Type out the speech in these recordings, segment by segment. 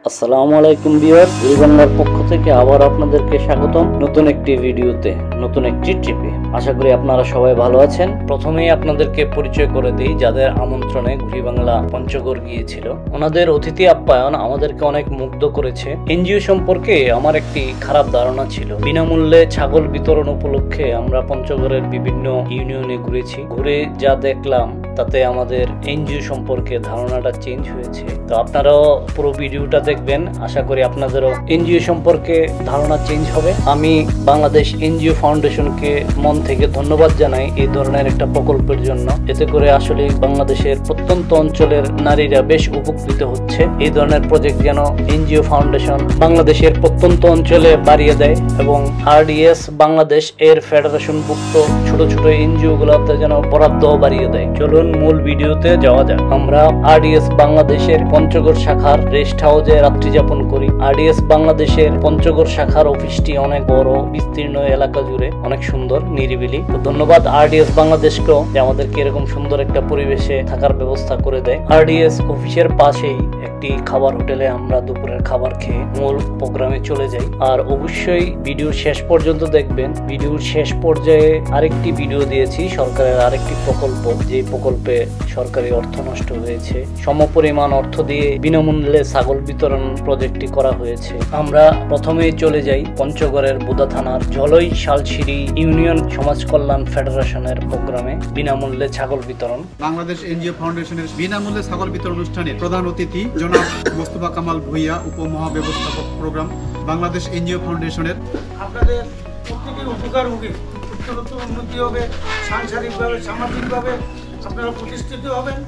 আসসালামু আলাইকুম ভিউয়ার্স, এই বাংলার পক্ষ থেকে আবার আপনাদেরকে স্বাগতম নতুন একটি ভিডিওতে, নতুন একটি ট্রিপে। আশা করি আপনারা সবাই ভালো আছেন। প্রথমেই আপনাদেরকে পরিচয় করে দিই যাদের আমন্ত্রণে ঘুরি বাংলা পঞ্চগড় গিয়েছিল। ওনাদের অতিথি আপ্যায়ন আমাদেরকে অনেক মুগ্ধ করেছে। এনজিও সম্পর্কে আমার একটি খারাপ ধারণা ছিল। বিনামূল্যে ছাগল বিতরণ উপলক্ষে আমরা পঞ্চগড়ের বিভিন্ন ইউনিয়নে ঘুরেছি। ঘুরে যা দেখলাম তাতে আমাদের এনজিও সম্পর্কে ধারণাটা চেঞ্জ হয়েছে। তো আপনারাও পুরো ভিডিওটা দেখবেন, আশা করি আপনাদেরও এনজিও সম্পর্কে ধারণা চেঞ্জ হবে। আমি বাংলাদেশ এনজিও ফাউন্ডেশনকে মন থেকে ধন্যবাদ জানাই এই ধরনের একটা প্রকল্পের জন্য। এতে করে আসলে বাংলাদেশের প্রত্যন্ত অঞ্চলের নারীরা বেশ উপকৃত হচ্ছে। এই ধরনের প্রজেক্ট যেন এনজিও ফাউন্ডেশন বাংলাদেশের প্রত্যন্ত অঞ্চলে বাড়িয়ে দেয় এবং আরডিএস বাংলাদেশ এর ফেডারেশনভুক্ত ছোট ছোট এনজিও গুলোতে যেন বরাদ্দ বাড়িয়ে দেয়। চলুন মূল ভিডিওতে যাওয়া যাক। আমরা আরডিএস বাংলাদেশের পঞ্চগড় শাখার রেস্ট হাউসে রাত্রি যাপন করি। আরডিএস বাংলাদেশের পঞ্চগড় শাখার অফিসটি অনেক বড়, বিস্তীর্ণ এলাকা জুড়ে, অনেক সুন্দর, নিরিবিলি। তো ধন্যবাদ আরডিএস বাংলাদেশকেও যে আমাদেরকে এরকম সুন্দর একটা পরিবেশে থাকার ব্যবস্থা করে দেয়। আরডিএস অফিসের পাশেই একটি খাবার হোটেলে আমরা দুপুরের খাবার খেয়ে মূল প্রোগ্রামে চলে যাই। আর অবশ্যই ভিডিওর শেষ পর্যন্ত দেখবেন। ভিডিওর শেষ পর্যায়ে আরেকটি ভিডিও দিয়েছি সরকারের আরেকটি প্রকল্প, যে প্রকল্পে সরকারি অর্থ নষ্ট হয়েছে। সমপরিমাণ অর্থ দিয়ে বিনামূল্যে ছাগল বিতরণ প্রজেক্টটি করা হয়েছে। আমরা প্রথমেই চলে যাই পঞ্চগড়ের বুদা থানার ঝলই শালছিড়ি ইউনিয়ন সমাজ কল্যাণ ফেডারেশনের প্রোগ্রামে বিনামূল্যে ছাগল বিতরণ। বাংলাদেশ এনজিও ফাউন্ডেশনের বিনামূল্যে ছাগল বিতরণ অনুষ্ঠানের প্রধান অতিথি জনাব মোস্তফা কামাল ভুইয়া, উপমহাব্যবস্থাপক প্রোগ্রাম, বাংলাদেশ এনজিও ফাউন্ডেশনের। আপনাদের প্রত্যেকের উপকার হবে, উন্নতি হবে, সাংসারিকভাবে সামাজিকভাবে আপনারা প্রতিষ্ঠিত হবেন।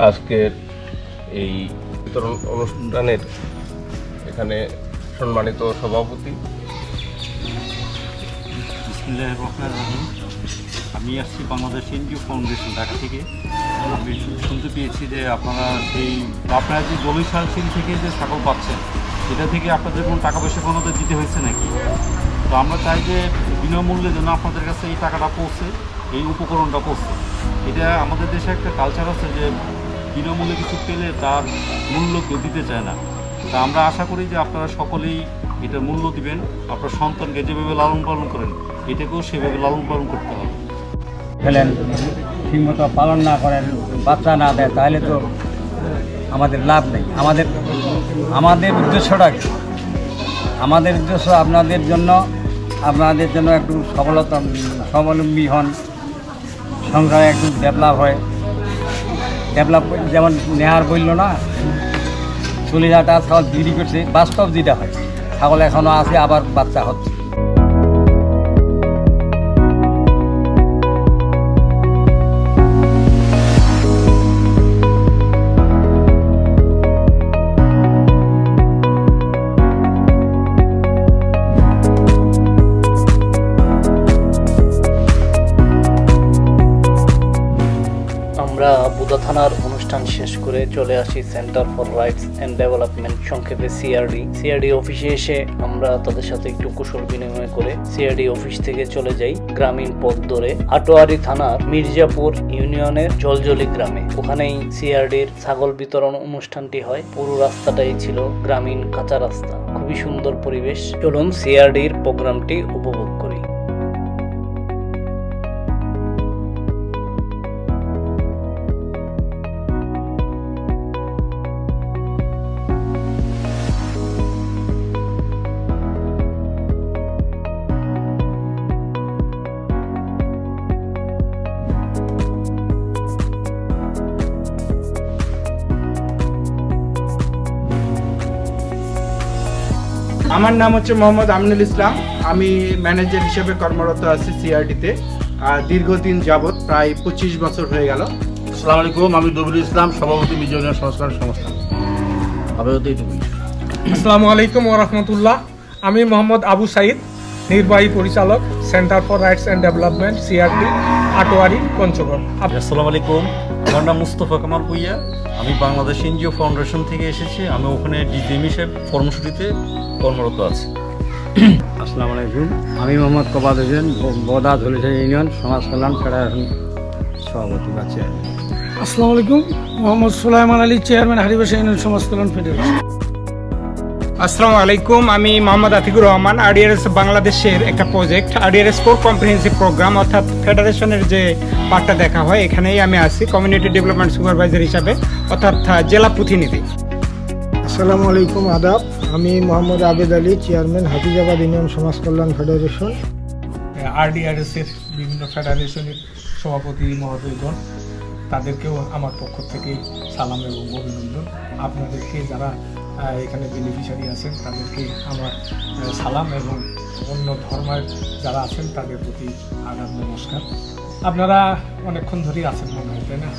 আজকের এই বিতরণ অনুষ্ঠানের এখানে সম্মানিত সভাপতি। বিসমিল্লাহির রহমানির রহিম। আমি আসছি বাংলাদেশ এনজিও ফাউন্ডেশন ঢাকা থেকে। আমি শুনতে পেয়েছি যে আপনারা যে ঝলই শালছিড়ি থেকে যে ছাগল পাচ্ছেন, এটা থেকে আপনাদের কোনো টাকা পয়সা কোনোদের দিতে হয়েছে নাকি? তো আমরা চাই যে বিনামূল্যে যেন আপনাদের কাছে এই টাকাটা পৌঁছে, এই উপকরণটা পৌঁছে। এটা আমাদের দেশে একটা কালচার আছে যে বিনামূল্যে কিছু পেলে তার মূল্য কেউ দিতে চায় না। তা আমরা আশা করি যে আপনারা সকলেই এটার মূল্য দিবেন। আপনার সন্তানকে যেভাবে লালন পালন করেন, এটাকেও সেভাবে লালন পালন করতে হবে। ফেলেন, ঠিকমতো পালন না করেন, বাচ্চা না দেয়, তাহলে তো আমাদের লাভ নেই। আমাদের উদ্দেশ্যটা কি? আমাদের উদ্দেশ্য আপনাদের জন্য একটু স্বাবলম্বী হন, সংসারে একটু ডেভেলপ হয়। ডেভেলপ যেমন নেহার বলল না, 40,000 টাকা ছাগল বিক্রি করছে, বাস্তব যেটা হয়, ছাগল এখনও আছে, আবার বাচ্চা হচ্ছে। আমরা বুদা থানার অনুষ্ঠান শেষ করে চলে আসি centre for rights and development, সংক্ষেপে সিআরডি অফিসে এসে আমরা তাদের সাথে একটু কুশল বিনিময় করে সিআরডি অফিস থেকে চলে যাই গ্রামীণ পথ ধরে আটোয়ারি থানার মির্জাপুর ইউনিয়নের জলজলি গ্রামে। ওখানেই সিআরডির ছাগল বিতরণ অনুষ্ঠানটি হয়। পুরো রাস্তাটাই ছিল গ্রামীণ কাঁচা রাস্তা, খুবই সুন্দর পরিবেশ। চলুন সিআরডির প্রোগ্রামটি উপভোগ করি। আমার নাম হচ্ছে মোহাম্মদ আমিনুল ইসলাম। আমি ম্যানেজার হিসেবে কর্মরত আছি সিআরডিতে দীর্ঘদিন যাবৎ, প্রায় 25 বছর হয়ে গেল। আসসালামু আলাইকুম, আমি দবিরুল ইসলাম, সভাপতি মিজনীয় সংস্কার সংস্থা। আসসালামু আলাইকুম ওয়া রাহমাতুল্লাহ। আমি মোহাম্মদ আবু সাইদ, নির্বাহী পরিচালক, centre for rights and development, CRD, Atwari, Panchagarh. আসসালামু আলাইকুম, আমার নাম মুস্তফা কামাল ভুইয়া। আমি বাংলাদেশ এনজিও ফাউন্ডেশন থেকে এসেছি। আমি ওখানে ডিজিএম হিসেবে কর্মসূচিতে কর্মরত আছি। আসসালামু আলাইকুম। আমি মোহাম্মদ কবাদ হোসেন, বোদা ধুলিশা ইউনিয়ন সমাজ কল্যাণ ফেডারেশন সভাপতি বা চেয়ারম্যান। আসসালামু আলাইকুম, মোহাম্মদ সুলাইমান আলী, চেয়ারম্যান হারিবাসা ইউনিয়ন সমাজ কল্যাণ ফেডারেশন। আসসালামু আলাইকুম, আমি মোহাম্মদ আতিকুর রহমান। আরডিআরএস বাংলাদেশের একটা project, RDRS core comprehensive program, অর্থাৎ ফেডারেশনের যে পার্টটা দেখা হয় এখানেই আমি আছি কমিউনিটি ডেভেলপমেন্ট সুপারভাইজার হিসাবে, অর্থাৎ জেলা প্রতিনিধি। আসসালামু আলাইকুম, আদাব। আমি মোহাম্মদ আবেদ আলী, চেয়ারম্যান হাফিজাবাদ ইউনিয়ন সমাজ কল্যাণ ফেডারেশন। আরডিআরএস এর বিভিন্ন ফেডারেশনের সভাপতি মহোদয়গণ, তাদেরকেও আমার পক্ষ থেকে সালাম এবং অভিনন্দন। আপনাদেরকে যারা এখানে বেনিফিশিয়ারি আছেন তাদেরকে আমার সালাম এবং অন্য ধর্মের যারা আছেন তাদের প্রতি আগাম নমস্কার। আপনারা অনেকক্ষণ ধরেই আছেন মনে হয়, তাই না?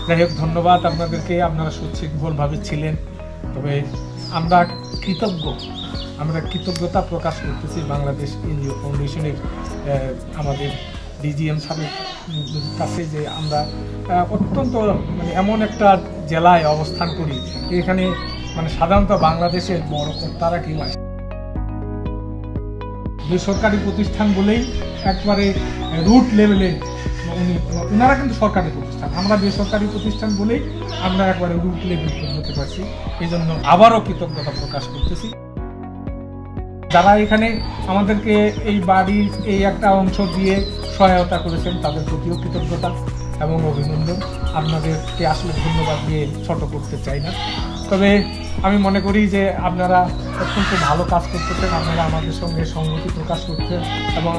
যাই হোক, ধন্যবাদ আপনাদেরকে, আপনারা সুশৃঙ্খলভাবে ছিলেন। তবে আমরা কৃতজ্ঞতা প্রকাশ করতেছি বাংলাদেশ এনজিও ফাউন্ডেশনের আমাদের ডিজিএম সাহেবের কাছে, যে আমরা অত্যন্ত এমন একটা জেলায় অবস্থান করি, এখানে সাধারণত বাংলাদেশের বড় কর্তারা কেউ আসে, বেসরকারি প্রতিষ্ঠান বলেই একবারে রুট লেভেলে ওনারা কিন্তু সরকারি প্রতিষ্ঠান, আমরা বেসরকারি প্রতিষ্ঠান বলেই আমরা একবারে রুট লেভেল পৌঁছতে পারছি। এই জন্য আবারও কৃতজ্ঞতা প্রকাশ করতেছি। যারা এখানে আমাদেরকে এই বাড়ির এই একটা অংশ দিয়ে সহায়তা করেছেন তাদের প্রতিও কৃতজ্ঞতা এবং অভিনন্দন। আপনাদেরকে আসলে ধন্যবাদ দিয়ে ছোট করতে চাই না, তবে আমি মনে করি যে আপনারা অত্যন্ত ভালো কাজ করতেছেন, আপনারা আমাদের সঙ্গে সংহতি প্রকাশ করছেন এবং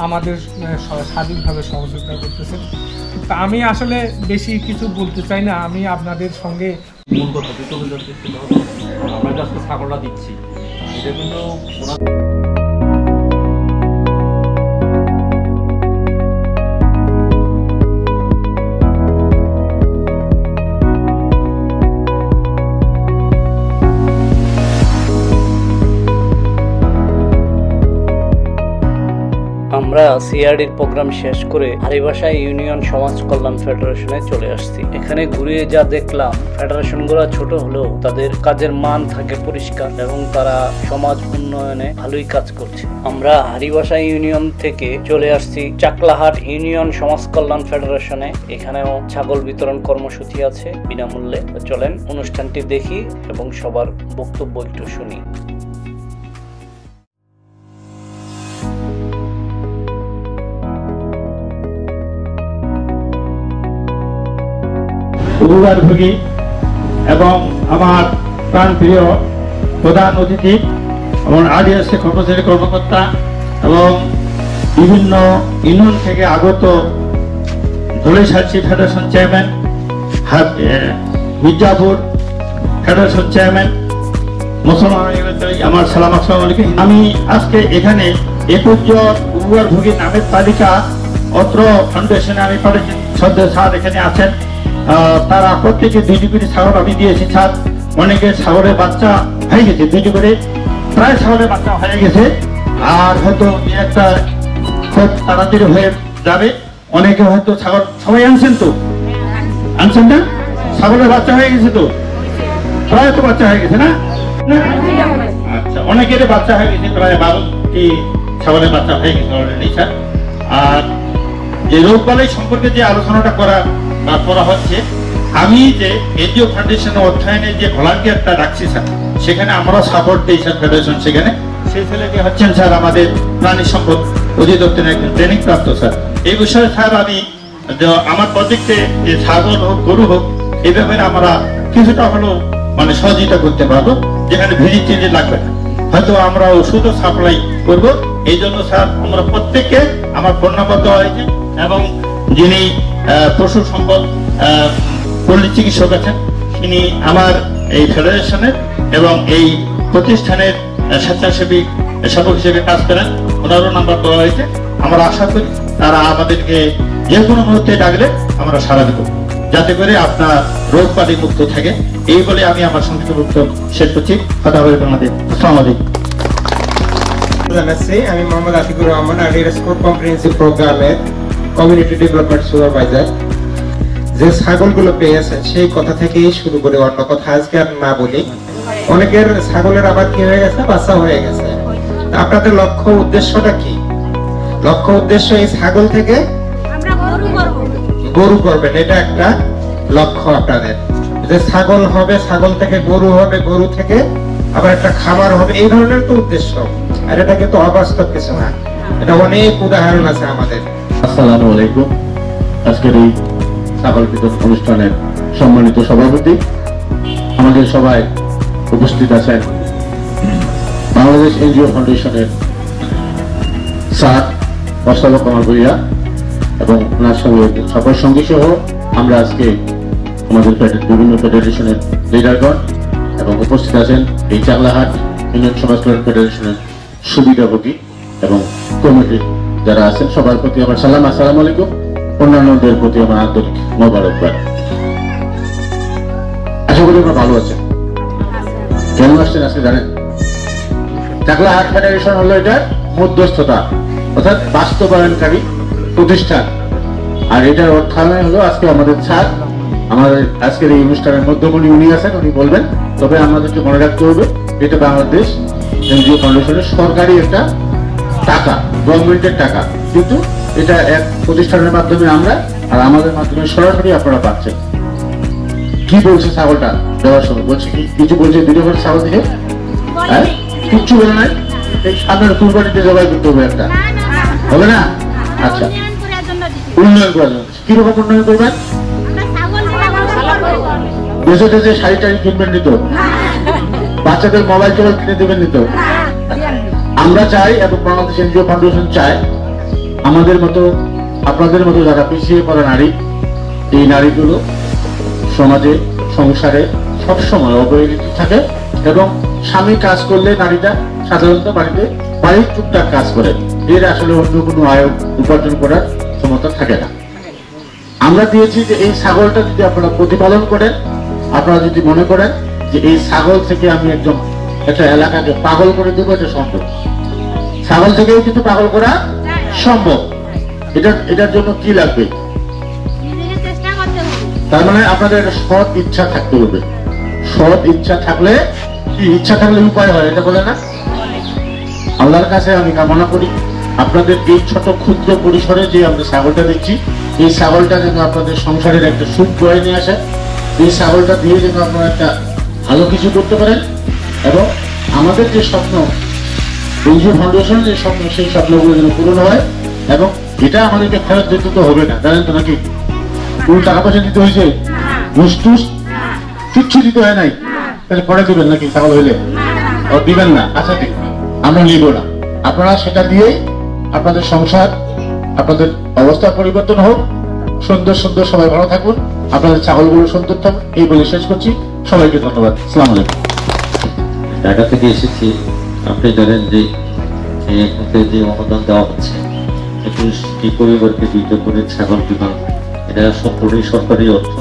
আমাদের স্বাধীনভাবে সহযোগিতা করতেছেন। তা আমি আসলে বেশি কিছু বলতে চাই না, আমি আপনাদের সঙ্গে মূল কথা আমরা আজকে ছাগলটা দিচ্ছি, এটা কিন্তু আমরা সিআরডির প্রোগ্রাম শেষ করে হারিবাসা ইউনিয়ন সমাজ কল্যাণ ফেডারেশনে চলে আসছি। এখানে ঘুরে যা দেখলাম, ফেডারেশনগুলো ছোট হলেও তাদের কাজের মান থাকে পরিষ্কার এবং তারা সমাজ উন্নয়নে ভালোই কাজ করছে। আমরা হারিবাসা ইউনিয়ন থেকে চলে আসছি চাকলাহাট ইউনিয়ন সমাজ কল্যাণ ফেডারেশনে। এখানেও ছাগল বিতরণ কর্মসূচি আছে বিনামূল্যে। চলেন অনুষ্ঠানটি দেখি এবং সবার বক্তব্য একটু শুনি। উপকারভোগী এবং আমার প্রাণপ্রিয় প্রধান অতিথি এবং আরডিআরএস কর্মচারী কর্মকর্তা এবং বিভিন্ন ইউনিয়ন থেকে আগত Dhaleshali federation chairman, Mirzapur federation chairman, মুসলমান আমার সালাম, আসসালামু আলাইকুম। আমি আজকে এখানে 21 জন উপকারভোগী নামের তালিকা অত্র ফাউন্ডেশনে আমি পাঠিয়েছি। শ্রদ্ধেয় স্যার এখানে আছেন, তারা প্রত্যেকে 2টি করে ছাগল আমি দিয়েছি। স্যার অনেকে ছাগলের বাচ্চা হয়ে গেছে, 2টি করে প্রায় ছাগলের বাচ্চা হয়ে গেছে, আর হয়তো একটা খুব তাড়াতাড়ি হয়ে যাবে। অনেকে হয়তো ছাগল সবাই আনছেন না, ছাগলের বাচ্চা হয়ে গেছে তো প্রায় তো বাচ্চা হয়ে গেছে না? আচ্ছা, অনেকের বাচ্চা হয়ে গেছে, প্রায় 12টি ছাগলের বাচ্চা হয়ে গেছে অলরেডি স্যার। আর যে রোগবালাই সম্পর্কে যে আলোচনাটা করা হচ্ছে, আমি যে এনজিও ফাউন্ডেশনের অধ্যয়নে যে ভলান্টিয়ারটা রাখছি স্যার, সেখানে আমরা সাপোর্ট দিই স্যার ফেডারেশন। সেখানে সেই ছেলেটি হচ্ছেন স্যার আমাদের প্রাণী সম্পদ অধিদপ্তরের একজন ট্রেনিং প্রাপ্ত স্যার। এই বিষয়ে স্যার আমি আমার প্রজেক্টে যে ছাগল হোক গরু হোক এই ব্যাপারে আমরা কিছুটা হলেও সহযোগিতা করতে পারবো, যেখানে ভিজিট টিজিট লাগবে না, হয়তো আমরা ওষুধও সাপ্লাই করবো। এই জন্য স্যার আমরা প্রত্যেককে আমার ফোন নাম্বার দেওয়া হয়েছে এবং যিনি পশু সম্পদ পল্লী চিকিৎসক আছেন, তিনি আমার এই ফেডারেশনের এবং এই প্রতিষ্ঠানের স্বেচ্ছাসেবী সেবক হিসেবে কাজ করেন, ওনারও নাম্বার দেওয়া হয়েছে। আমরা আশা করি তারা আমাদেরকে যে কোনো মুহূর্তে ডাকলে আমরা সাড়া দেব, যাতে করে আপনার রোগ ব্যাধি মুক্ত থাকে। এই বলে আমি আমার সংক্ষিপ্ত বক্তব্য শেষ করছি। কথা বলে তোমাদের আসসালামু আলাইকুম। আমি Mohammad Atiqur Rahman, RDRS core comprehensive প্রোগ্রামের কমিউনিটি ডেভেলপমেন্ট সুপারভাইজার। যে ছাগলগুলো পেয়েছেন সেই কথা থেকেই শুরু করে অন্য কথা আজকে আর না বলি। অনেকের ছাগলের আবার কি হয়ে গেছে, বাচ্চা হয়ে গেছে। আপনাদের লক্ষ্য উদ্দেশ্যটা কি? লক্ষ্য উদ্দেশ্য এই ছাগল থেকে গরু করবেন, এটা একটা লক্ষ্য আপনাদের। যে ছাগল হবে, ছাগল থেকে গরু হবে, গরু থেকে আবার একটা খাবার হবে, এই ধরনের তো উদ্দেশ্য। আর এটা কিন্তু অবাস্তব কিছু না, এটা অনেক উদাহরণ আছে আমাদের। আসসালামু আলাইকুম। আজকের এই ছাগল বিতরণ অনুষ্ঠানের সম্মানিত সভাপতি, আমাদের সবাই উপস্থিত আছেন বাংলাদেশ এনজিও ফাউন্ডেশনের স্যার মোস্তফা কামাল ভূঁইয়া এবং ওনার সঙ্গে সকল সঙ্গী সহ আমরা আজকে আমাদের বিভিন্ন ফেডারেশনের লিডারগণ এবং উপস্থিত আছেন এই চাকলাহাট ইউনিয়ন সমাজ কল্যাণ ফেডারেশনের সুবিধাভোগী এবং কমিটি যারা আছেন, সবার প্রতি আমার সালাম, আসসালামু আলাইকুম। অন্যান্যদের প্রতি আমার আন্তরিক মোবারকবাদ। আশা করি আপনারা ভালো আছেন। কেন আসছেন আজকে জানেন? চাকলাহাট ফেডারেশন হলো এটার মধ্যস্থতা অর্থাৎ বাস্তবায়নকারী প্রতিষ্ঠান, আর এটার অর্থায়নে হলো আজকে আমাদের স্যার আমাদের আজকের এই অনুষ্ঠানের মধ্যমণি উনি আছেন, উনি বলবেন। তবে আমাদেরকে মনে রাখতে হবে এটা বাংলাদেশ এনজিও ফাউন্ডেশনের সরকারি একটা টাকা, গভর্নমেন্টের টাকা, কিন্তু এটা এক প্রতিষ্ঠানের মাধ্যমে আমরা আর আমাদের মাধ্যমে সরাসরি আপনারা পাচ্ছেন। কি বলছে ছাগলটা দেওয়ার সময়? বলছে কি কিছু বলছে? ভিডিও করে ছাগল দিয়ে হ্যাঁ কিচ্ছু বলে নাই। এই সামনের কুরবানিতে জবাই করতে হবে একটা, হবে না? আচ্ছা, উন্নয়ন করার জন্য কিরকম উন্নয়ন করবেন? বেঁচে টেচে শাড়ি টাড়ি কিনবেন নিত, বাচ্চাদের মোবাইল টোবাইল কিনে দেবেন নিত। আমরা চাই এবং বাংলাদেশ এনজিও ফাউন্ডেশন চায় আমাদের মতো আপনাদের মতো যারা পিছিয়ে পড়া নারী, এই নারীগুলো সমাজে সংসারে সবসময় অবহেলিত থাকে এবং স্বামী কাজ করলে নারীটা সাধারণত বাড়ির টুকটাক কাজ করে, এর আসলে অন্য কোনো আয় উপার্জন করার ক্ষমতা থাকে না। আমরা দিয়েছি যে এই ছাগলটা যদি আপনারা প্রতিপালন করেন, আপনারা যদি মনে করেন যে এই ছাগল থেকে আমি একদম একটা এলাকাকে পাগল করে দেবো, এটা সম্ভব। ছাগল থেকেও কিন্তু পাগল করা সম্ভব। এটার জন্য কি লাগবে? তার মানে আপনাদের সৎ ইচ্ছা থাকতে হবে। সৎ ইচ্ছা থাকলে কি, ইচ্ছা থাকলে উপায় হয়, এটা বলে না? আল্লাহর কাছে আমি কামনা করি আপনাদের এই ছোট ক্ষুদ্র পরিসরে যে আমরা ছাগলটা দিচ্ছি, এই ছাগলটা যেন আপনাদের সংসারের একটা সুখ বয়ে নিয়ে আসে, এই ছাগলটা দিয়ে যেন আপনারা একটা ভালো কিছু করতে পারেন এবং আমাদের যে স্বপ্ন, এনজিও ফাউন্ডেশনের যে স্বপ্ন, সেই স্বপ্নগুলো যেন পূরণ হয়। এবং এটা আমাদেরকে ফেরত দিতে তো হবে না, জানেন তো নাকি? কোন টাকা পয়সা দিতে হয়েছে? ঘুষ টুস কিচ্ছু দিতে হয় নাই, তাহলে পরে দিবেন নাকি? ছাগল হইলে দিবেন না? আচ্ছা ঠিক, আমরা নিব না। আপনারা সেটা দিয়েই আপনাদের সংসার, আপনাদের অবস্থা পরিবর্তন হোক, সুন্দর সুন্দর, সবাই ভালো থাকুন, আপনাদের ছাগলগুলো সুন্দর থাকুন, এই বলে শেষ করছি। সবাইকে ধন্যবাদ। আসসালামু আলাইকুম। ঢাকা থেকে এসেছি। আপনি জানেন যে যে অনুদান দেওয়া হচ্ছে 21টি পরিবারকে 2টা করে ছাগল বিভাগ, এটা সম্পূর্ণই সরকারি অর্থ।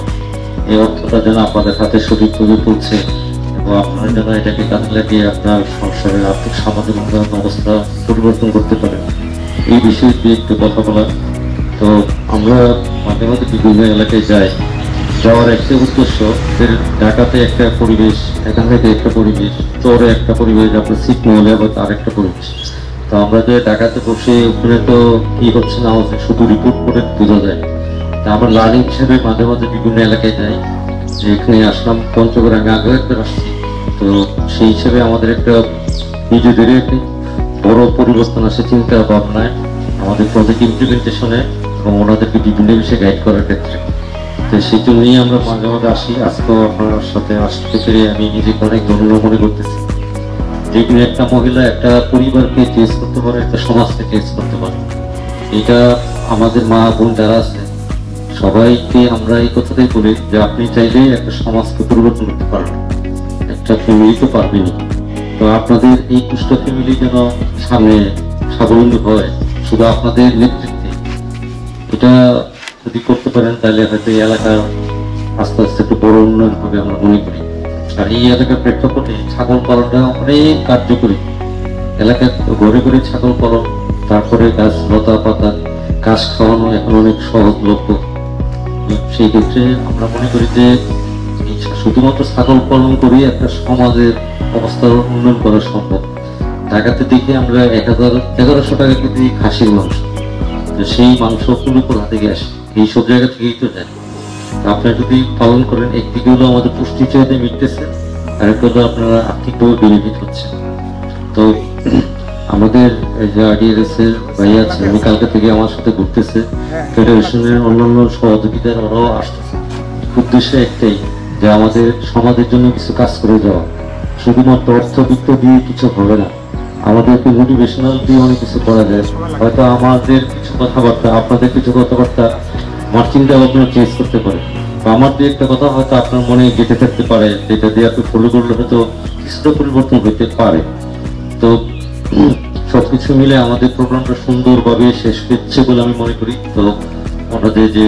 এই অর্থটা যেন আপনাদের হাতে সঠিকভাবে পৌঁছে এবং আপনারা যেন এটাকে কাজে লাগিয়ে আপনার সংসারের আর্থিক সামাজিক অবস্থা পরিবর্তন করতে পারেন, এই বিষয়ে দিয়ে একটু কথা বলা। তো আমরা মাঝে মাঝে বিভিন্ন এলাকায় যাওয়ার একটা উদ্দেশ্য, ঢাকাতে একটা পরিবেশ, এখান থেকে একটা পরিবেশ, চরে একটা পরিবেশ, আপনার ছিটমহলে আবার আর একটা পরিবেশ। তো আমরা যে ঢাকাতে বসে ওখানে তো কি হচ্ছে না হচ্ছে শুধু রিপোর্ট করে বোঝা যায়। তা আমরা লার্নিং হিসেবে মাঝে মাঝে বিভিন্ন এলাকায় যাই, যে এখানে আসলাম পঞ্চগড়, আমি আগেও একবার আসছি। তো সেই হিসেবে আমাদের একটা নিজেদের একটি বড় পরিবর্তন আসে চিন্তা ভাবনায়, আমাদের প্রজেক্ট ইমপ্লিমেন্টেশনে এবং ওনাদেরকে বিভিন্ন বিষয়ে গাইড করার ক্ষেত্রে। তো সেই জন্যই আমরা মাঝে মাঝে আসি। আজকেও আপনার সাথে আসতে পেরে আমি নিজেকে অনেক ধন্য মনে করতেছি। যেখানে একটা মহিলা একটা পরিবারকে চেঞ্জ করতে পারে, একটা সমাজকে চেঞ্জ করতে পারে। এটা আমাদের মা বোন যারা আছে সবাইকে আমরা এই কথাটাই বলি যে আপনি চাইলে একটা সমাজকে পরিবর্তন করতে পারবেন, একটা ফ্যামিলি তো পারবেনই। তো আপনাদের এই কুষ্ঠ ফ্যামিলি যেন সামনে স্বাবলম্বী হয় শুধু আপনাদের নেতৃত্বে, এটা যদি করতে পারেন তাহলে হয়তো এই এলাকার আস্তে আস্তে একটু বড় উন্নয়ন হবে আমরা মনে করি। আর এই এলাকার প্রেক্ষাপটে ছাগল পালনটা অনেক কার্যকরী। এলাকায় ঘরে ঘরে ছাগল পালন, তারপরে গাছ লতা পাতা ঘাস খাওয়ানো এখন অনেক সহজলভ্য। সেই ক্ষেত্রে আমরা মনে করি যে শুধুমাত্র ছাগল পালন করে একটা সমাজের অবস্থা উন্নয়ন করা সম্ভব। ঢাকাতে দেখি আমরা 1100 টাকা কেজি খাসির মাংস, তো সেই মাংস পুরোপুর হাতে গিয়ে আসে এই সব জায়গা থেকেই তো যায়। আপনারা যদি পালন করেন, একদিকে হলো আমাদের পুষ্টি চাহিদা মিটতেছে, আর একটা হলো আপনারা আর্থিকভাবে বেনিফিট হচ্ছে। তো আমাদের যে আরডিআরএস এর ভাই আছে, আমি কালকে থেকে আমার সাথে ঘুরতেছে, ফেডারেশনের অন্যান্য সহযোগিতার ওরাও আসতেছে। উদ্দেশ্য একটাই যে আমাদের সমাজের জন্য কিছু কাজ করে যাওয়া। শুধুমাত্র অর্থবিত্ত দিয়ে কিছু হবে না, আমাদেরকে মোটিভেশনাল দিয়ে অনেক কিছু করা যায়। হয়তো আমাদের কিছু কথাবার্তা, আপনাদের কিছু কথাবার্তা আমার চিন্তা ভাবনা চেঞ্জ করতে পারে, বা আমার দিয়ে একটা কথা হয়তো আপনার মনে গেঁথে থাকতে পারে, যেটা দিয়ে আপনি ফলো করলে হয়তো কিছুটা পরিবর্তন হইতে পারে। তো সবকিছু মিলে আমাদের প্রোগ্রামটা সুন্দরভাবে শেষ হচ্ছে বলে আমি মনে করি। তো ওনাদের যে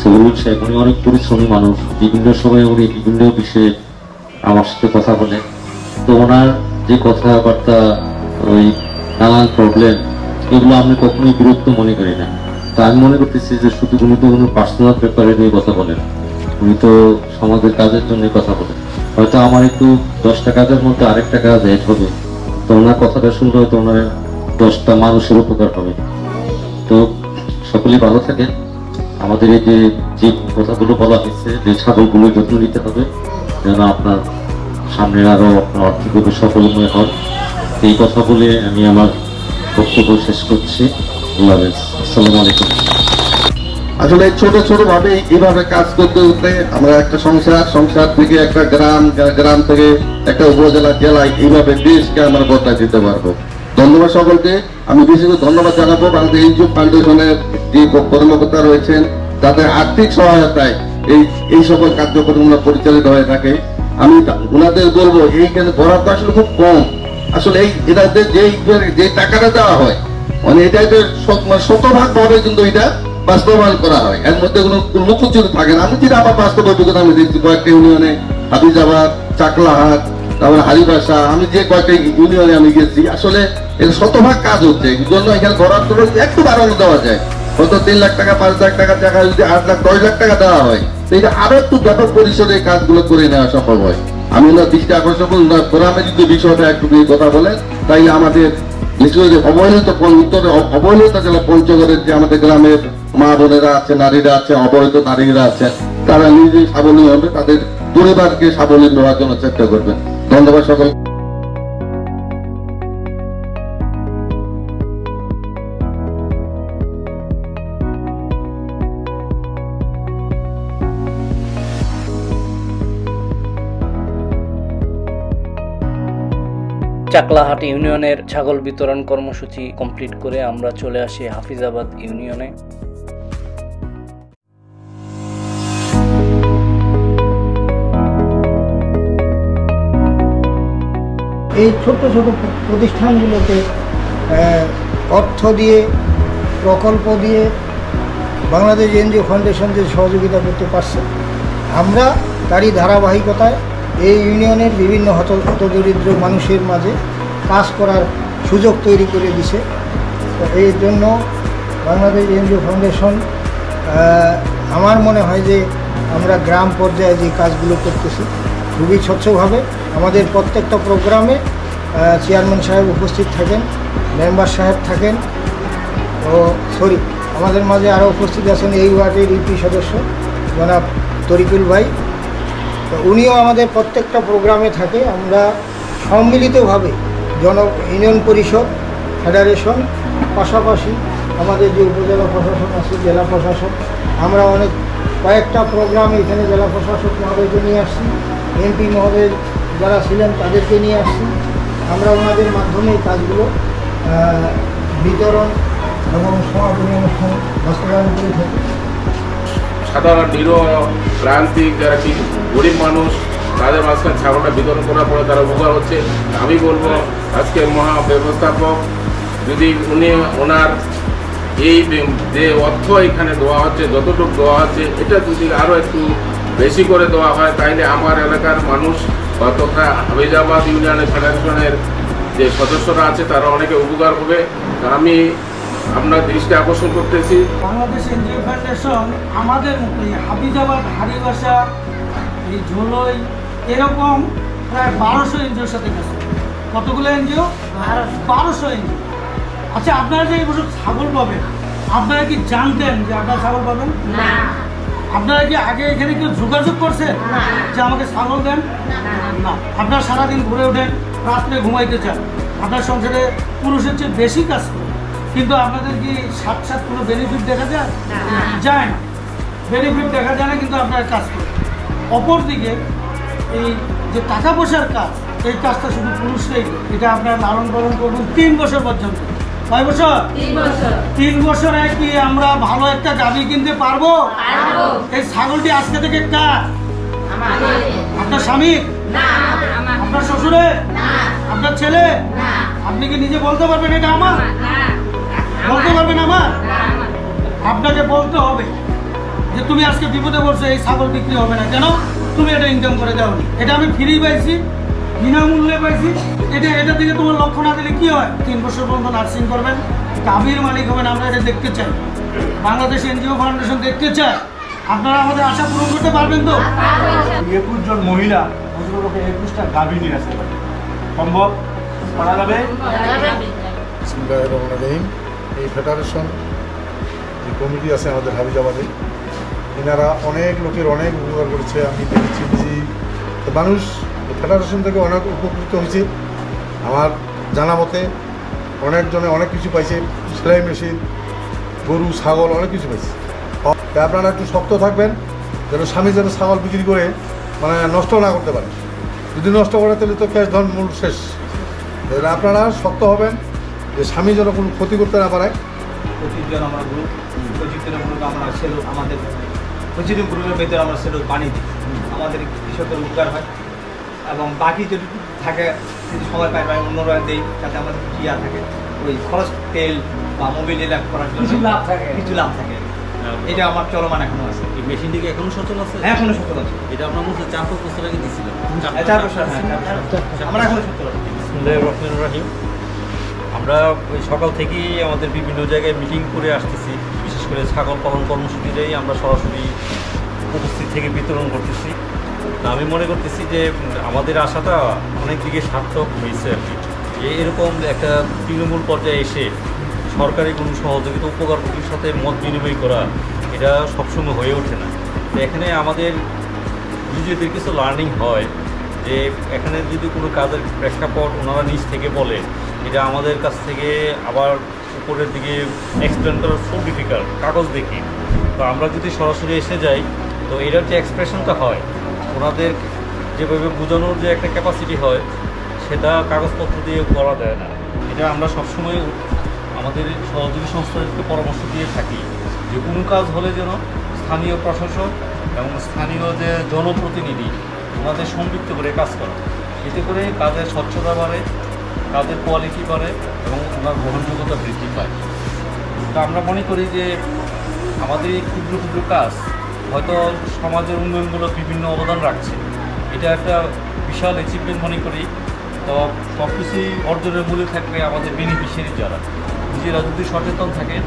সবুজ সাহেব, উনি অনেক পরিশ্রমী মানুষ, বিভিন্ন সময় উনি বিভিন্ন বিষয়ে আমার সাথে কথা বলেন। তো ওনার যে কথাবার্তা, ওই নানান প্রবলেম, এগুলো আমি কখনোই বিরক্ত মনে করি না। তা আমি মনে করতেছি যে শুধু উনি তো কোনো পার্সোনাল ব্যাপারে নিয়ে কথা বলেন, উনি তো সমাজের কাজের জন্য কথা বলেন। হয়তো আমার একটু 10টা কাজের মধ্যে আরেকটা কাজ অ্যাড হবে, তো ওনার কথাটা শুনলে হয়তো ওনার 10টা মানুষের উপকার হবে। তো সকলেই ভালো থাকেন। আমাদের এই যে কথাগুলো বলা হয়েছে, যে ছাগলগুলো যত্ন নিতে হবে যেন আপনার সামনে আরো আপনার আর্থিকভাবে সফলময় হন, এই কথা বলে আমি আমার বক্তব্য শেষ করছি। আল্লাহ হাফেজ, আসসালামু আলাইকুম। আসলে ছোট ছোট ভাবে এইভাবে কাজ করতে করতে আমরা একটা সংসার থেকে একটা গ্রাম থেকে একটা উপজেলা, জেলায় এইভাবে দেশকে আমরা বদলায় দিতে পারবো। ধন্যবাদ সকলকে। আমি বিশেষ করে ধন্যবাদ জানাবো বাংলাদেশ এনজিও ফাউন্ডেশনের যে কর্মকর্তা রয়েছেন, তাদের আর্থিক সহায়তায় এই সকল কার্যক্রমগুলো পরিচালিত হয়ে থাকে। আমি ওনাদের বলবো, এইখানে বরাদ্দ আসলে খুব কম। আসলে এটাদের যে টাকাটা দেওয়া হয়, মানে এটাতে শতভাগ ভাবে কিন্তু এটা বাস্তবায়ন করা হয়, এর মধ্যে কোনো লুকোচুরি থাকে না। আমি যেটা আমার বাস্তব অভিজ্ঞতা আমি দেখছি, কয়েকটা ইউনিয়নে, হাবিজাবাদ, চাকলাহাট, তারপরে হারিবাসা, আমি যে কয়েকটা ইউনিয়নে আমি গেছি, আসলে এর শতভাগ কাজ হচ্ছে। এই জন্য এখানে বরাদ্দ একটু বাড়ানো দেওয়া যায়, হয়তো 3 লাখ টাকা 5 লাখ টাকার জায়গায় যদি 8 লাখ 10 লাখ টাকা দেওয়া হয়, তো এটা আরো একটু ব্যাপক পরিসরে এই কাজগুলো করে নেওয়া সম্ভব হয়। আমি ওনার দৃষ্টি আকর্ষণ করি, ওনার ফোরামে যদি বিষয়টা একটু কথা বলেন, তাইলে আমাদের অবহেলিত জেলা পঞ্চগড়ের যে আমাদের গ্রামের মা বোনেরা আছে, নারীরা আছে, অবহেলিত নারীরা আছে, তারা নিজে স্বাবলম্বী হবে, তাদের পরিবারকে স্বাবলম্বী হওয়ার জন্য চেষ্টা করবেন। ধন্যবাদ সকল। চাকলাহাট ইউনিয়নের ছাগল বিতরণ কর্মসূচি কমপ্লিট করে আমরা চলে আসি হাফিজাবাদ ইউনিয়নে। এই ছোট ছোট প্রতিষ্ঠানগুলোতে অর্থ দিয়ে, প্রকল্প দিয়ে বাংলাদেশ এনজিও ফাউন্ডেশন যে সহযোগিতা করতে পারছে, আমরা তারই ধারাবাহিকতায় এই ইউনিয়নের বিভিন্ন হতদরিদ্র মানুষের মাঝে কাজ করার সুযোগ তৈরি করে দিছে। তো এই জন্য বাংলাদেশ এনজিও ফাউন্ডেশন, আমার মনে হয় যে আমরা গ্রাম পর্যায়ে যে কাজগুলো করতেছি খুবই স্বচ্ছভাবে। আমাদের প্রত্যেকটা প্রোগ্রামে চেয়ারম্যান সাহেব উপস্থিত থাকেন, মেম্বার সাহেব থাকেন, আমাদের মাঝে আরও উপস্থিত আছেন এই ওয়ার্ডের ইউপি সদস্য জনাব তরিকুল ভাই, তো উনিও আমাদের প্রত্যেকটা প্রোগ্রামে থাকে। আমরা সম্মিলিতভাবে ইউনিয়ন পরিষদ, ফেডারেশন, পাশাপাশি আমাদের যে উপজেলা প্রশাসন আছে, জেলা প্রশাসন, আমরা কয়েকটা প্রোগ্রামে এখানে জেলা প্রশাসক মহোদয়কে নিয়ে আসছি, এমপি মহোদয় যারা ছিলেন তাদেরকে নিয়ে আসছি। আমরা ওনাদের মাধ্যমে এই কাজগুলো বিতরণ এবং সমাপনী অনুষ্ঠান বাস্তবায়ন করে থাকি। সাধারণ নিরীহ প্রান্তিক যারা কি গরিব মানুষ, তাদের মাঝখানে ছাগলটা বিতরণ করার পরে তারা উপকার হচ্ছে। আমি বলবো আজকে মহা ব্যবস্থাপক যদি ওনার এই যে অর্থ এখানে দেওয়া হচ্ছে, যতটুকু দেওয়া হচ্ছে, এটা যদি আরও একটু বেশি করে দেওয়া হয়, তাইলে আমার এলাকার মানুষ বা তথা হাবিজাবাদ ইউনিয়নের ফেডারেশনের যে সদস্যরা আছে তারা অনেকে উপকার হবে। আমি আপনার দৃষ্টি আকর্ষণ করতেছি, বাংলাদেশ এনজিও ফাউন্ডেশন আমাদের মতোই হাবিজাবাদ, হারিবাসা, এই ঝোলই এরকম প্রায় 1200 এনজিওর সাথে গেছে। তো কতগুলো এনজিও? 1200 এনজিও। আচ্ছা, আপনারা যে এই বছর ছাগল পাবেন, আপনারা কি জানতেন যে আপনারা ছাগল পাবেন? না। আপনারা কি আগে এখানে কেউ যোগাযোগ করছেন যে আমাকে ছাগল দেন? না। আপনারা সারাদিন ঘুরে ওঠেন, রাত্রে ঘুমাইতে চান, আপনার সংসারে পুরুষের চেয়ে বেশি কাজ করে, কিন্তু আপনাদের কি সাথে কোনো বেনিফিট দেখা যায়? যায় না। বেনিফিট দেখা যায় না, কিন্তু আপনারা কাজ করেন। অপরদিকে এই যে টাকা পয়সার কাজ, এই কাজটা শুধু পুরুষরাই করে। এটা আপনারা লালন পালন করবেন 3 বছর পর্যন্ত। কয় বছর? 3 বছরে কি আমরা ভালো একটা গাভী কিনতে পারবো? এই ছাগলটি আজকে থেকে কার? আপনার স্বামীর? আপনার শ্বশুরের? আপনার ছেলে? আপনি কি নিজে বলতে পারবেন এটা আমার? বলতে পারবেন আমার? আপনাকে বলতে হবে যে তুমি আজকে বিপদে পড়ছো, এই ছাগল বিক্রি হবে না। কেন? তুমি এটা ইনকাম করে দাও। এটা আমি ফ্রি পাইছি, বিনামূল্যে পাইছি। এটা থেকে তোমার লক্ষ্য না দিলে কি হয়? 3 বছর পর্যন্ত নার্সিং করবেন, গাভীর মালিক হবেন। আমরা এটা দেখতে চাই, বাংলাদেশ এনজিও ফাউন্ডেশন দেখতে চাই। আপনারা আমাদের আশা পূরণ করতে পারবেন তো? 21 জন মহিলা 21টা গাভী নিয়ে আসতে পারে, সম্ভব করা যাবে? এই ফেডারেশন যে কমিটি আছে আমাদের হাবিজাবাদে, এনারা অনেক লোকের অনেক উপকার করেছে। আমি দেখেছি যে মানুষ ফেডারেশন থেকে অনেক উপকৃত হয়েছে। আমার জানা মতে অনেকজনে অনেক কিছু পাইছে, সেলাই মেশিন, গরু, ছাগল, অনেক কিছু পাইছে। আপনারা একটু শক্ত থাকবেন, যেন স্বামী যেন ছাগল বিক্রি করে মানে নষ্ট না করতে পারে। যদি নষ্ট করে তাহলে তো ক্যাশ ধন মূল শেষ। তাহলে আপনারা শক্ত হবেন যে স্বামী যেন কোনো ক্ষতি করতে না পারে। প্রতিজন আমরা গ্রুপ, প্রতিদিনের গ্রুপ আমরা সেলু, আমাদের প্রতিদিন গ্রুপের ভেতরে আমরা সেলু পানি দিই, আমাদের কৃষকের উপকার হয়। এবং বাকি যদি থাকে, যদি সময় পাই বা অন্যরা দেই, যাতে আমাদের ইয়া থাকে, ওই খরচ তেল বা মোবিল এলাক করার জন্য কিছু লাভ থাকে। এটা আমার চলমান এখনো আছে। এই মেশিনটি কি এখনো সচল আছে? হ্যাঁ, এখনো সচল আছে। এটা আপনার মধ্যে 4-5 বছর আগে দিয়েছিলাম। 4 বছর, হ্যাঁ, আমরা এখনো সচল আছে। বিসমিল্লাহির রহমানির রহিম। আমরা ওই সকাল থেকেই আমাদের বিভিন্ন জায়গায় মিটিং করে আসতেছি, বিশেষ করে ছাগল পালন কর্মসূচিতেই আমরা সরাসরি উপস্থিত থেকে বিতরণ করতেছি। তা আমি মনে করতেছি যে আমাদের আশাটা অনেক দিকে সার্থক হয়েছে আর কি। যে এরকম একটা তৃণমূল পর্যায়ে এসে সরকারি কোনো সহযোগিতা উপকারভোগীর সাথে মত বিনিময় করা, এটা সবসময় হয়ে ওঠে না। তো এখানে আমাদের নিজেদের কিছু লার্নিং হয় যে এখানে যদি কোনো কাজের প্রেক্ষাপট ওনারা নিজ থেকে বলে, এটা আমাদের কাছ থেকে আবার উপরের দিকে এক্সপ্লেন করা খুব ডিফিকাল্ট কাগজ দেখি। তো আমরা যদি সরাসরি এসে যাই, তো এটার যে এক্সপ্রেশনটা হয়, ওনাদের যেভাবে বোঝানোর যে একটা ক্যাপাসিটি হয়, সেটা কাগজপত্র দিয়ে করা যায় না। এটা আমরা সবসময় আমাদের সহযোগী সংস্থাদেরকে পরামর্শ দিয়ে থাকি যে কোনো কাজ হলে যেন স্থানীয় প্রশাসন এবং স্থানীয় যে জনপ্রতিনিধি ওনাদের সম্পৃক্ত করে কাজ করা। এতে করে কাজের স্বচ্ছতা বাড়ে, কাজের কোয়ালিটি বাড়ে এবং ওনার গ্রহণযোগ্যতা বৃদ্ধি পায়। তো আমরা মনে করি যে আমাদের এই ক্ষুদ্র ক্ষুদ্র কাজ হয়তো সমাজের উন্নয়নমূলক বিভিন্ন অবদান রাখছে। এটা একটা বিশাল অ্যাচিভমেন্ট মনে করি। তো সব কিছুই অর্জনের মূলে থাকবে আমাদের বেনিফিশিয়ারি যারা। নিজেরা যদি সচেতন থাকেন,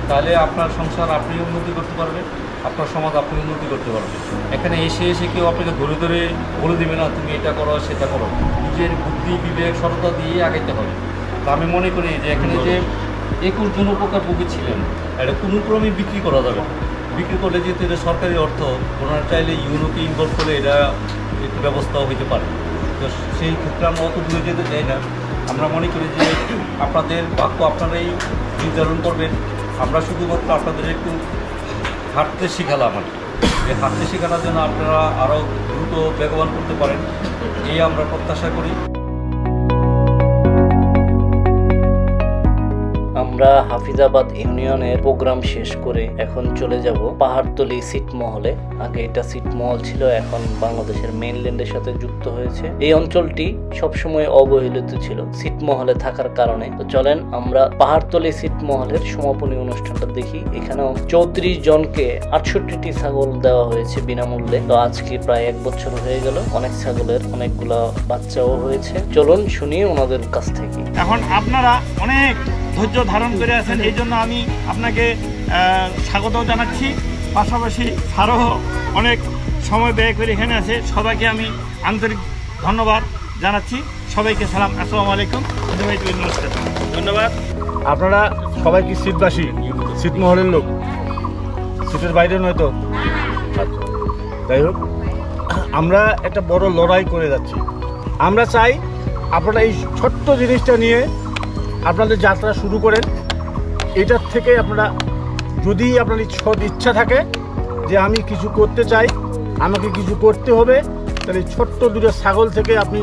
তাহলে আপনার সংসার আপনি উন্নতি করতে পারবেন, আপনার সমাজ আপনি উন্নতি করতে পারবেন। এখানে এসে কেউ আপনাকে ধরে ধরে বলে দেবে না তুমি এটা করো সেটা করো। নিজের বুদ্ধি, বিবেক, সততা দিয়ে আগাইতে হবে। তো আমি মনে করি যে এখানে যে 21 জন উপকারভোগী ছিলেন, এটা কোনো ক্রমে বিক্রি করা যাবে না। বিক্রি করলে যেহেতু এটা সরকারি অর্থ, ওনারা চাইলে ইউনোকে ইনভলভ করে এটা একটু ব্যবস্থাও হইতে পারে। তো সেই ক্ষেত্রে আমরা অত দূরে যেতে চাই না। আমরা মনে করি যে আপনাদের বাক্য আপনারাই নির্ধারণ করবেন। আমরা শুধুমাত্র আপনাদের একটু হাঁটতে শিখালাম আর কি। যে হাঁটতে শেখানোর জন্য আপনারা আরও দ্রুত বেগবান করতে পারেন, এই আমরা প্রত্যাশা করি। আমরা হাফিজাবাদ ইউনিয়নের প্রোগ্রাম শেষ করে এখন চলে যাব পাহাড়তলি ছিটমহলে। আগে এটা ছিটমহল ছিল, এখন বাংলাদেশের মেইনল্যান্ডের সাথে যুক্ত হয়েছে। এই অঞ্চলটি সবসময় অবহেলিত ছিল ছিটমহলে থাকার কারণে। তো চলেন আমরা পাহাড়তলি ছিটমহলের সমাপনী অনুষ্ঠানটা দেখি। এখানেও 34 জনকে 68টি ছাগল দেওয়া হয়েছে বিনামূল্যে। তো আজকে প্রায় 1 বছর হয়ে গেল। অনেক ছাগলের অনেকগুলা বাচ্চাও হয়েছে। চলুন শুনি ওনাদের কাছ থেকে। এখন আপনারা অনেক ধৈর্য ধারণ করে আছেন, এই জন্য আমি আপনাকে স্বাগত জানাচ্ছি। পাশাপাশি আরও অনেক সময় ব্যয় করে এখানে আছে, সবাইকে আমি আন্তরিক ধন্যবাদ জানাচ্ছি। সবাইকে সালাম, আসসালামু আলাইকুম, ধন্যবাদ। আপনারা সবাই কি শীতবাসী, শীতমহলের লোক? শীতের বাইরে নয় তো? আচ্ছা, যাই হোক, আমরা একটা বড় লড়াই করে যাচ্ছি। আমরা চাই আপনারা এই ছোট্ট জিনিসটা নিয়ে আপনাদের যাত্রা শুরু করেন। এটার থেকে আপনারা, যদি আপনার সৎ ইচ্ছা থাকে যে আমি কিছু করতে চাই, আমাকে কিছু করতে হবে, তাহলে ছোট্ট দুটো ছাগল থেকে আপনি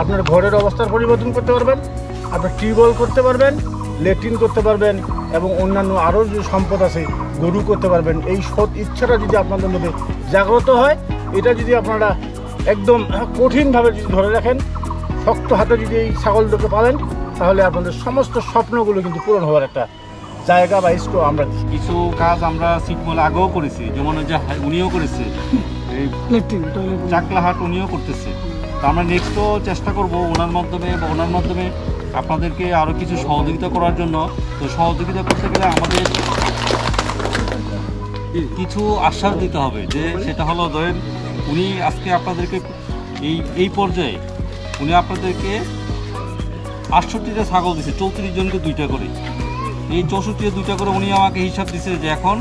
আপনার ঘরের অবস্থার পরিবর্তন করতে পারবেন, আপনার টিউবওয়েল করতে পারবেন, ল্যাট্রিন করতে পারবেন, এবং অন্যান্য আরও যে সম্পদ আছে গরু করতে পারবেন। এই সৎ ইচ্ছাটা যদি আপনাদের মধ্যে জাগ্রত হয়, এটা যদি আপনারা একদম কঠিনভাবে যদি ধরে রাখেন, শক্ত হাতে যদি এই ছাগলটাকে পালেন, তাহলে আপনাদের সমস্ত স্বপ্নগুলো কিন্তু পূরণ হওয়ার একটা জায়গা বা ইস্কো আমরা কিছু কাজ আমরা ছিটমহলে আগেও করেছি, যেমন যে উনিও করেছে, এই চাকলাহাট উনিও করতেছে। তো আমরা নেক্সটও চেষ্টা করব ওনার মাধ্যমে আপনাদেরকে আরও কিছু সহযোগিতা করার জন্য। তো সহযোগিতা করতে গেলে আমাদের কিছু আশ্বাস দিতে হবে, যে সেটা হলো ধরেন উনি আজকে আপনাদেরকে এই পর্যায়ে উনি আপনাদেরকে 68টা ছাগল দিচ্ছে, 34 জনকে 2টা করে। এই 64 2টা করে উনি আমাকে হিসাব দিচ্ছে যে এখন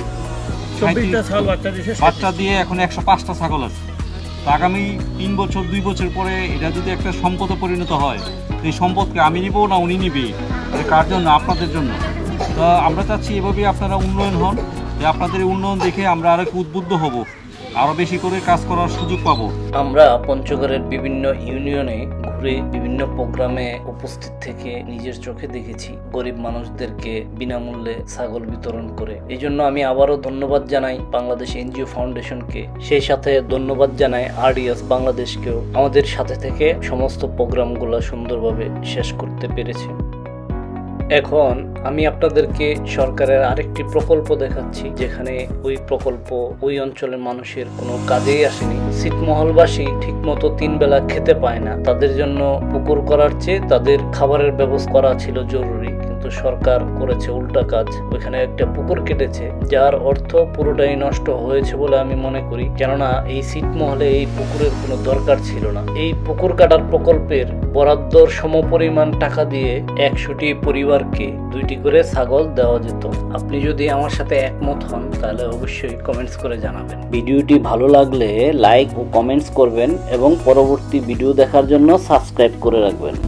24টা ছাগল বাচ্চা দিয়ে এখন 105টা ছাগল আছে। তো আগামী 3 বছর 2 বছর পরে এটা যদি একটা সম্পদে পরিণত হয়, এই সম্পদকে আমি নিব না উনি নিবে, কার জন্য? আপনাদের জন্য। তো আমরা চাচ্ছি এভাবেই আপনারা উন্নয়ন হন, যে আপনাদের উন্নয়ন দেখে আমরা আরো উদ্বুদ্ধ হব, আরো বেশি করে কাজ করার সুযোগ পাবো। আমরা পঞ্চগড়ের বিভিন্ন ইউনিয়নে ঘুরে বিভিন্ন প্রোগ্রামে উপস্থিত থেকে নিজের চোখে দেখেছি গরিব মানুষদেরকে বিনামূল্যে ছাগল বিতরণ করে। এই জন্য আমি আবারও ধন্যবাদ জানাই বাংলাদেশ এনজিও ফাউন্ডেশনকে, সেই সাথে ধন্যবাদ জানাই RDS বাংলাদেশকেও, আমাদের সাথে থেকে সমস্ত প্রোগ্রামগুলো সুন্দরভাবে শেষ করতে পেরেছে। এখন আমি আপনাদেরকে সরকারের আরেকটি প্রকল্প দেখাচ্ছি, যেখানে ওই প্রকল্প ওই অঞ্চলের মানুষের কোনো কাজেই আসেনি। ছিটমহলবাসী ঠিকমতো 3 বেলা খেতে পায় না, তাদের জন্য পুকুর করার চেয়ে তাদের খাবারের ব্যবস্থা করা ছিল জরুরি, কিন্তু সরকার করেছে উল্টা কাজ। ওইখানে একটা পুকুর কেটেছে, যার অর্থ পুরোটাই নষ্ট হয়েছে বলে আমি মনে করি, কেননা এই ছিটমহলে এই পুকুরের কোনো দরকার ছিল না। এই পুকুর কাটার প্রকল্পের বরাদ্দর সমপরিমাণ টাকা দিয়ে 100টি পরিবারকে 2টি করে ছাগল দেওয়া যেত। আপনি যদি আমার সাথে একমত হন তাহলে অবশ্যই কমেন্টস করে জানাবেন। ভিডিওটি ভালো লাগলে লাইক ও কমেন্টস করবেন এবং পরবর্তী ভিডিও দেখার জন্য সাবস্ক্রাইব করে রাখবেন।